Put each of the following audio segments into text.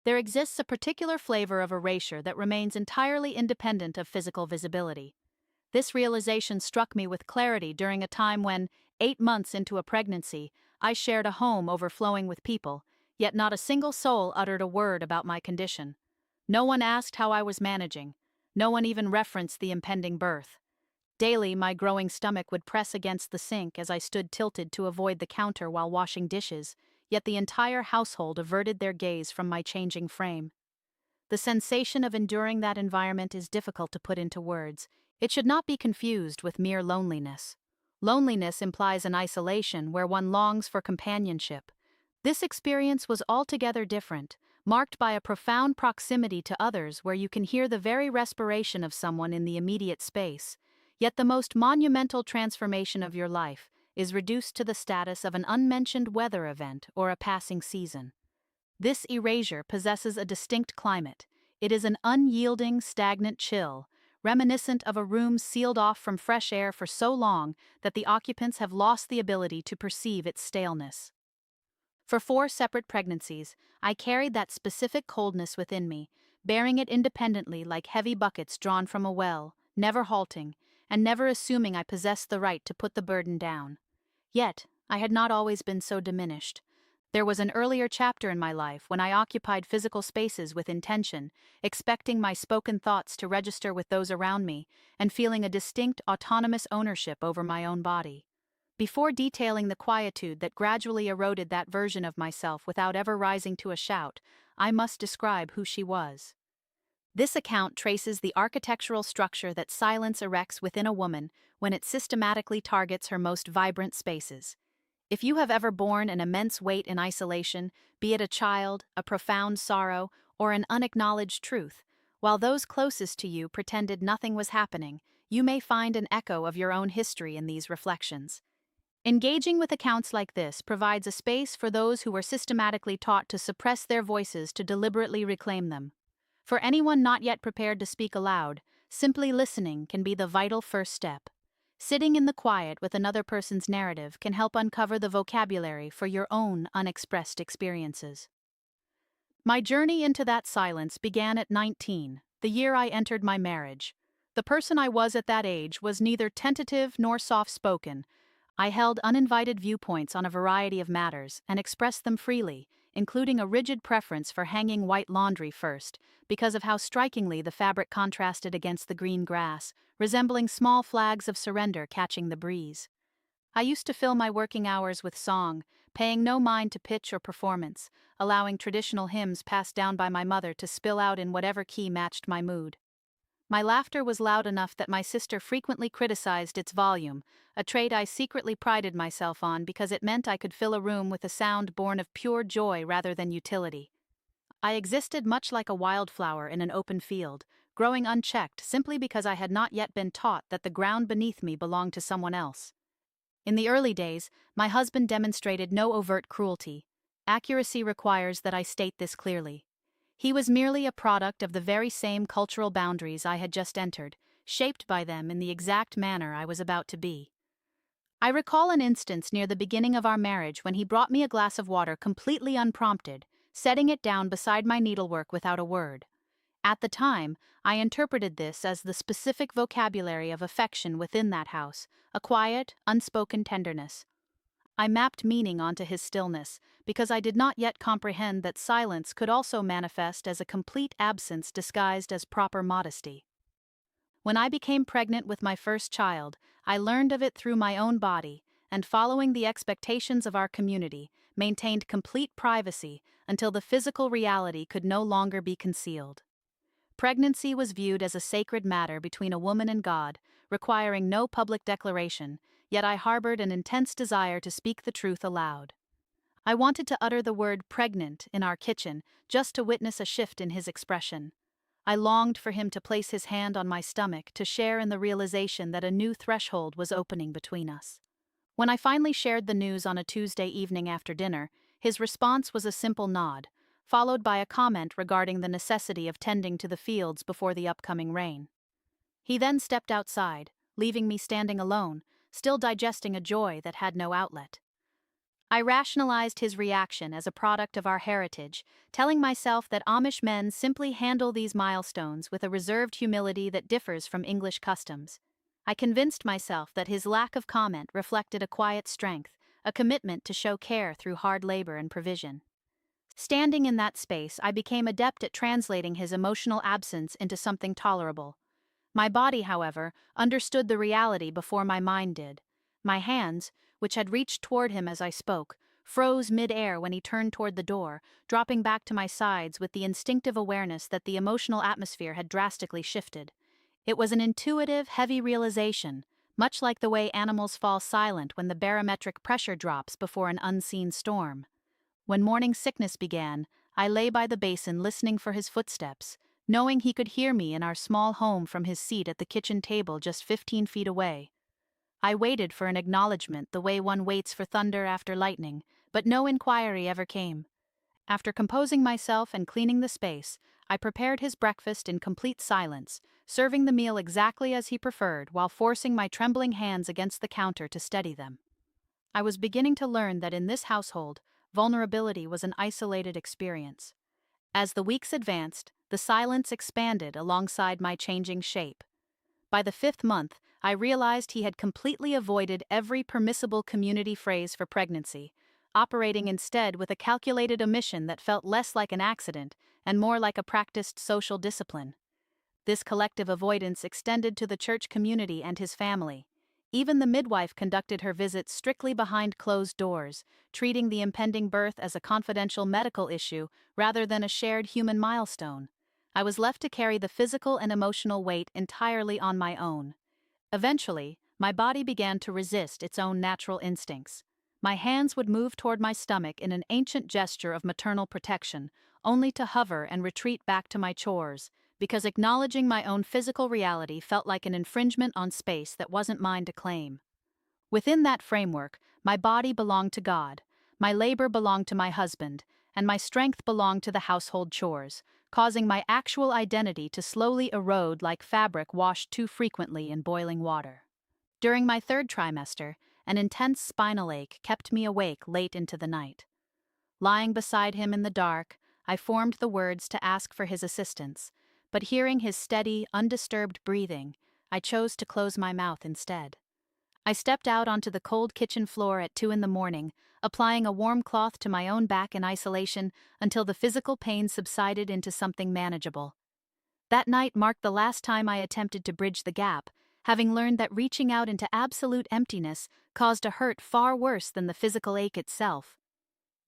There exists a particular flavor of erasure that remains entirely independent of physical visibility. This realization struck me with clarity during a time when, 8 months into a pregnancy, I shared a home overflowing with people, yet not a single soul uttered a word about my condition. No one asked how I was managing. No one even referenced the impending birth. Daily, my growing stomach would press against the sink as I stood tilted to avoid the counter while washing dishes, yet the entire household averted their gaze from my changing frame. The sensation of enduring that environment is difficult to put into words. It should not be confused with mere loneliness. Loneliness implies an isolation where one longs for companionship. This experience was altogether different, marked by a profound proximity to others where you can hear the very respiration of someone in the immediate space. Yet the most monumental transformation of your life is reduced to the status of an unmentioned weather event or a passing season. This erasure possesses a distinct climate. It is an unyielding, stagnant chill, reminiscent of a room sealed off from fresh air for so long that the occupants have lost the ability to perceive its staleness. For 4 separate pregnancies, I carried that specific coldness within me, bearing it independently like heavy buckets drawn from a well, never halting, and never assuming I possessed the right to put the burden down. Yet, I had not always been so diminished. There was an earlier chapter in my life when I occupied physical spaces with intention, expecting my spoken thoughts to register with those around me, and feeling a distinct autonomous ownership over my own body. Before detailing the quietude that gradually eroded that version of myself without ever rising to a shout, I must describe who she was. This account traces the architectural structure that silence erects within a woman when it systematically targets her most vibrant spaces. If you have ever borne an immense weight in isolation, be it a child, a profound sorrow, or an unacknowledged truth, while those closest to you pretended nothing was happening, you may find an echo of your own history in these reflections. Engaging with accounts like this provides a space for those who were systematically taught to suppress their voices to deliberately reclaim them. For anyone not yet prepared to speak aloud, simply listening can be the vital first step. Sitting in the quiet with another person's narrative can help uncover the vocabulary for your own unexpressed experiences. My journey into that silence began at 19, the year I entered my marriage. The person I was at that age was neither tentative nor soft-spoken. I held uninvited viewpoints on a variety of matters and expressed them freely, including a rigid preference for hanging white laundry first, because of how strikingly the fabric contrasted against the green grass, resembling small flags of surrender catching the breeze. I used to fill my working hours with song, paying no mind to pitch or performance, allowing traditional hymns passed down by my mother to spill out in whatever key matched my mood. My laughter was loud enough that my sister frequently criticized its volume, a trait I secretly prided myself on because it meant I could fill a room with a sound born of pure joy rather than utility. I existed much like a wildflower in an open field, growing unchecked simply because I had not yet been taught that the ground beneath me belonged to someone else. In the early days, my husband demonstrated no overt cruelty. Accuracy requires that I state this clearly. He was merely a product of the very same cultural boundaries I had just entered, shaped by them in the exact manner I was about to be. I recall an instance near the beginning of our marriage when he brought me a glass of water completely unprompted, setting it down beside my needlework without a word. At the time, I interpreted this as the specific vocabulary of affection within that house, a quiet, unspoken tenderness. I mapped meaning onto his stillness, because I did not yet comprehend that silence could also manifest as a complete absence disguised as proper modesty. When I became pregnant with my first child, I learned of it through my own body, and following the expectations of our community, maintained complete privacy until the physical reality could no longer be concealed. Pregnancy was viewed as a sacred matter between a woman and God, requiring no public declaration, yet I harbored an intense desire to speak the truth aloud. I wanted to utter the word pregnant in our kitchen, just to witness a shift in his expression. I longed for him to place his hand on my stomach to share in the realization that a new threshold was opening between us. When I finally shared the news on a Tuesday evening after dinner, his response was a simple nod, followed by a comment regarding the necessity of tending to the fields before the upcoming rain. He then stepped outside, leaving me standing alone, still digesting a joy that had no outlet. I rationalized his reaction as a product of our heritage, telling myself that Amish men simply handle these milestones with a reserved humility that differs from English customs. I convinced myself that his lack of comment reflected a quiet strength, a commitment to show care through hard labor and provision. Standing in that space, I became adept at translating his emotional absence into something tolerable. My body, however, understood the reality before my mind did. My hands, which had reached toward him as I spoke, froze mid-air when he turned toward the door, dropping back to my sides with the instinctive awareness that the emotional atmosphere had drastically shifted. It was an intuitive, heavy realization, much like the way animals fall silent when the barometric pressure drops before an unseen storm. When morning sickness began, I lay by the basin listening for his footsteps, knowing he could hear me in our small home from his seat at the kitchen table just 15 feet away. I waited for an acknowledgement the way one waits for thunder after lightning, but no inquiry ever came. After composing myself and cleaning the space, I prepared his breakfast in complete silence, serving the meal exactly as he preferred while forcing my trembling hands against the counter to steady them. I was beginning to learn that in this household, vulnerability was an isolated experience. As the weeks advanced, the silence expanded alongside my changing shape. By the 5th month, I realized he had completely avoided every permissible community phrase for pregnancy, operating instead with a calculated omission that felt less like an accident and more like a practiced social discipline. This collective avoidance extended to the church community and his family. Even the midwife conducted her visits strictly behind closed doors, treating the impending birth as a confidential medical issue rather than a shared human milestone. I was left to carry the physical and emotional weight entirely on my own. Eventually, my body began to resist its own natural instincts. My hands would move toward my stomach in an ancient gesture of maternal protection, only to hover and retreat back to my chores, because acknowledging my own physical reality felt like an infringement on space that wasn't mine to claim. Within that framework, my body belonged to God, my labor belonged to my husband, and my strength belonged to the household chores, causing my actual identity to slowly erode like fabric washed too frequently in boiling water. During my 3rd trimester, an intense spinal ache kept me awake late into the night. Lying beside him in the dark, I formed the words to ask for his assistance, but hearing his steady, undisturbed breathing, I chose to close my mouth instead. I stepped out onto the cold kitchen floor at 2 in the morning, applying a warm cloth to my own back in isolation until the physical pain subsided into something manageable. That night marked the last time I attempted to bridge the gap, having learned that reaching out into absolute emptiness caused a hurt far worse than the physical ache itself.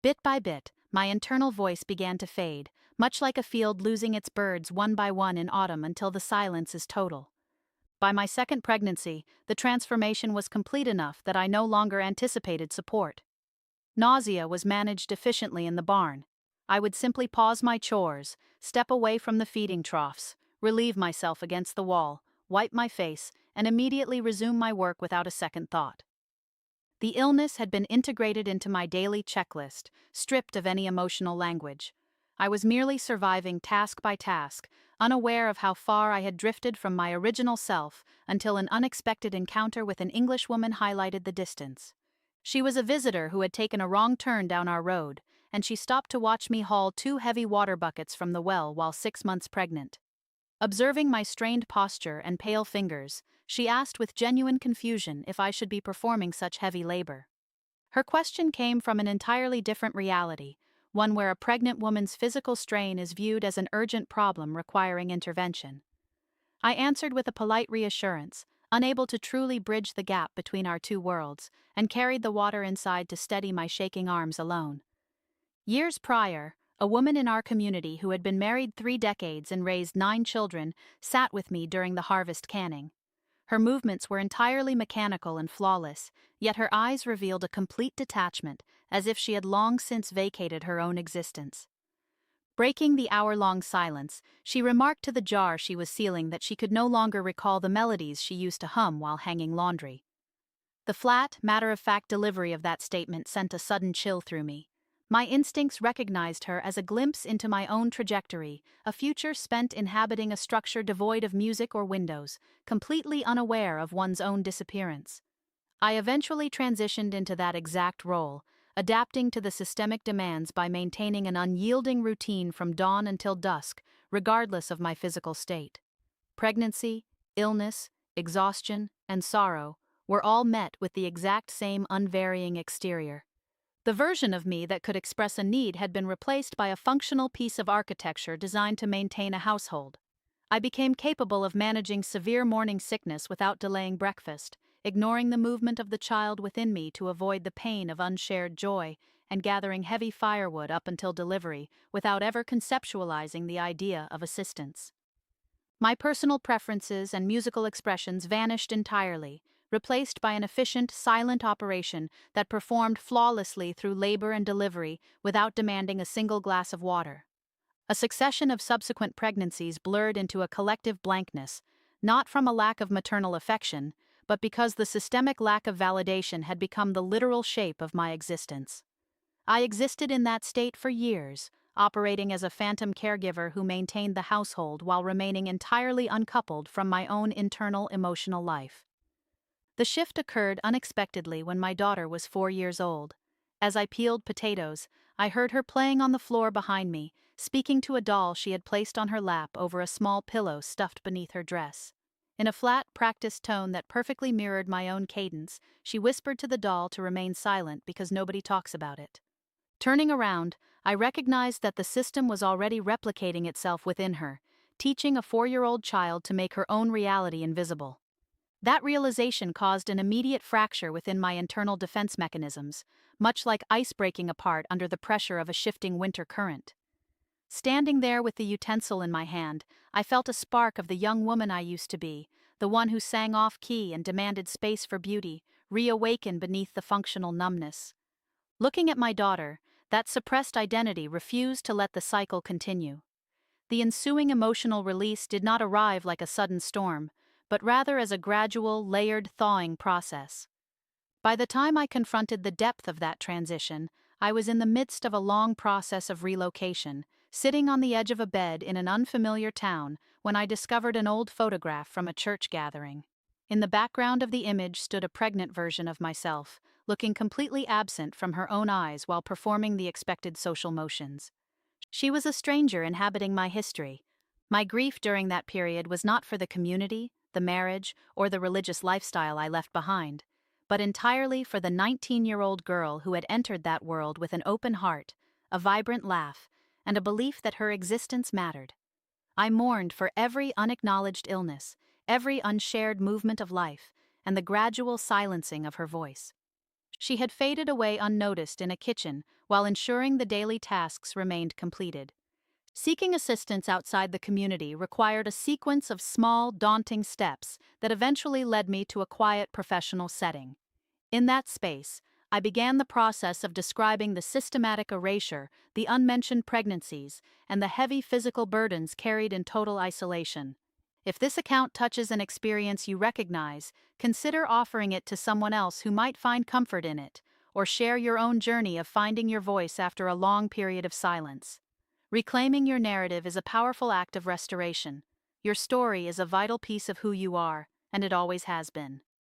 Bit by bit, my internal voice began to fade, much like a field losing its birds one by one in autumn until the silence is total. By my 2nd pregnancy, the transformation was complete enough that I no longer anticipated support. Nausea was managed efficiently in the barn. I would simply pause my chores, step away from the feeding troughs, relieve myself against the wall, wipe my face, and immediately resume my work without a second thought. The illness had been integrated into my daily checklist, stripped of any emotional language. I was merely surviving task by task, unaware of how far I had drifted from my original self until an unexpected encounter with an Englishwoman highlighted the distance. She was a visitor who had taken a wrong turn down our road, and she stopped to watch me haul 2 heavy water buckets from the well while 6 months pregnant. Observing my strained posture and pale fingers, she asked with genuine confusion if I should be performing such heavy labor. Her question came from an entirely different reality, one where a pregnant woman's physical strain is viewed as an urgent problem requiring intervention. I answered with a polite reassurance, unable to truly bridge the gap between our two worlds, and carried the water inside to steady my shaking arms alone. Years prior, a woman in our community who had been married 3 decades and raised 9 children sat with me during the harvest canning. Her movements were entirely mechanical and flawless, yet her eyes revealed a complete detachment, as if she had long since vacated her own existence. Breaking the hour-long silence, she remarked to the jar she was sealing that she could no longer recall the melodies she used to hum while hanging laundry. The flat, matter-of-fact delivery of that statement sent a sudden chill through me. My instincts recognized her as a glimpse into my own trajectory, a future spent inhabiting a structure devoid of music or windows, completely unaware of one's own disappearance. I eventually transitioned into that exact role, adapting to the systemic demands by maintaining an unyielding routine from dawn until dusk, regardless of my physical state. Pregnancy, illness, exhaustion, and sorrow were all met with the exact same unvarying exterior. The version of me that could express a need had been replaced by a functional piece of architecture designed to maintain a household. I became capable of managing severe morning sickness without delaying breakfast, ignoring the movement of the child within me to avoid the pain of unshared joy, and gathering heavy firewood up until delivery without ever conceptualizing the idea of assistance. My personal preferences and musical expressions vanished entirely, replaced by an efficient, silent operation that performed flawlessly through labor and delivery without demanding a single glass of water. A succession of subsequent pregnancies blurred into a collective blankness, not from a lack of maternal affection, but because the systemic lack of validation had become the literal shape of my existence. I existed in that state for years, operating as a phantom caregiver who maintained the household while remaining entirely uncoupled from my own internal emotional life. The shift occurred unexpectedly when my daughter was 4 years old. As I peeled potatoes, I heard her playing on the floor behind me, speaking to a doll she had placed on her lap over a small pillow stuffed beneath her dress. In a flat, practiced tone that perfectly mirrored my own cadence, she whispered to the doll to remain silent because nobody talks about it. Turning around, I recognized that the system was already replicating itself within her, teaching a 4-year-old child to make her own reality invisible. That realization caused an immediate fracture within my internal defense mechanisms, much like ice breaking apart under the pressure of a shifting winter current. Standing there with the utensil in my hand, I felt a spark of the young woman I used to be, the one who sang off-key and demanded space for beauty, reawaken beneath the functional numbness. Looking at my daughter, that suppressed identity refused to let the cycle continue. The ensuing emotional release did not arrive like a sudden storm, but rather as a gradual, layered thawing process. By the time I confronted the depth of that transition, I was in the midst of a long process of relocation, sitting on the edge of a bed in an unfamiliar town when I discovered an old photograph from a church gathering. In the background of the image stood a pregnant version of myself, looking completely absent from her own eyes while performing the expected social motions. She was a stranger inhabiting my history. My grief during that period was not for the community, the marriage, or the religious lifestyle I left behind, but entirely for the 19-year-old girl who had entered that world with an open heart, a vibrant laugh, and a belief that her existence mattered. I mourned for every unacknowledged illness, every unshared movement of life, and the gradual silencing of her voice. She had faded away unnoticed in a kitchen while ensuring the daily tasks remained completed. Seeking assistance outside the community required a sequence of small, daunting steps that eventually led me to a quiet professional setting. In that space, I began the process of describing the systematic erasure, the unmentioned pregnancies, and the heavy physical burdens carried in total isolation. If this account touches an experience you recognize, consider offering it to someone else who might find comfort in it, or share your own journey of finding your voice after a long period of silence. Reclaiming your narrative is a powerful act of restoration. Your story is a vital piece of who you are, and it always has been.